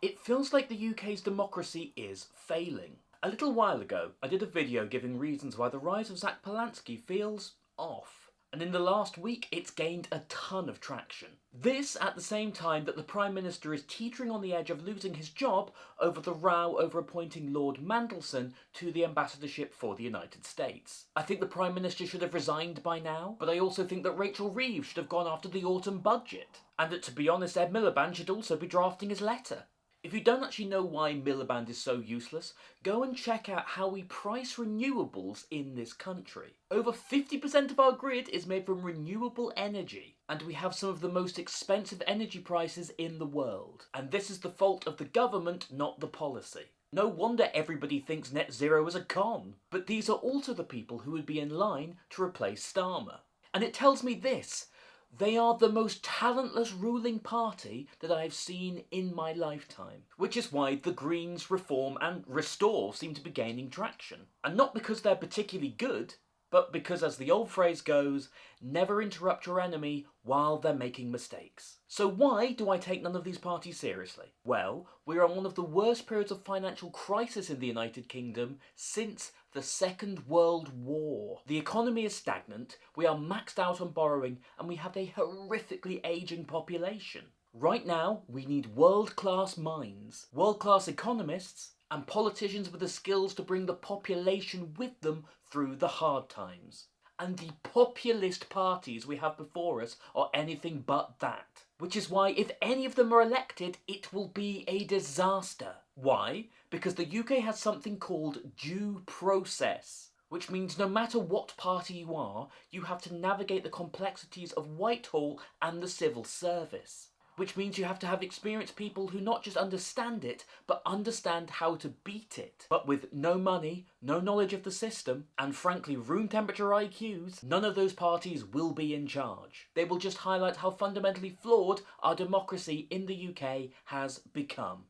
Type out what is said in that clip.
It feels like the UK's democracy is failing. A little while ago, I did a video giving reasons why the rise of Zach Polanski feels off. And in the last week, it's gained a ton of traction. This at the same time that the Prime Minister is teetering on the edge of losing his job over the row over appointing Lord Mandelson to the ambassadorship for the United States. I think the Prime Minister should have resigned by now, but I also think that Rachel Reeves should have gone after the autumn budget. And that, to be honest, Ed Miliband should also be drafting his letter. If you don't actually know why Miliband is so useless, go and check out how we price renewables in this country. Over 50% of our grid is made from renewable energy, and we have some of the most expensive energy prices in the world. And this is the fault of the government, not the policy. No wonder everybody thinks net zero is a con. But these are also the people who would be in line to replace Starmer. And it tells me this: they are the most talentless ruling party that I've seen in my lifetime. Which is why the Greens, Reform and Restore seem to be gaining traction. And not because they're particularly good, but because, as the old phrase goes, never interrupt your enemy while they're making mistakes. So why do I take none of these parties seriously? Well, we are in one of the worst periods of financial crisis in the United Kingdom since the Second World War. The economy is stagnant, we are maxed out on borrowing, and we have a horrifically ageing population. Right now, we need world-class minds, world-class economists, and politicians with the skills to bring the population with them through the hard times. And the populist parties we have before us are anything but that. Which is why, if any of them are elected, it will be a disaster. Why? Because the UK has something called due process, which means no matter what party you are, you have to navigate the complexities of Whitehall and the civil service. Which means you have to have experienced people who not just understand it, but understand how to beat it. But with no money, no knowledge of the system, and frankly room temperature IQs, none of those parties will be in charge. They will just highlight how fundamentally flawed our democracy in the UK has become.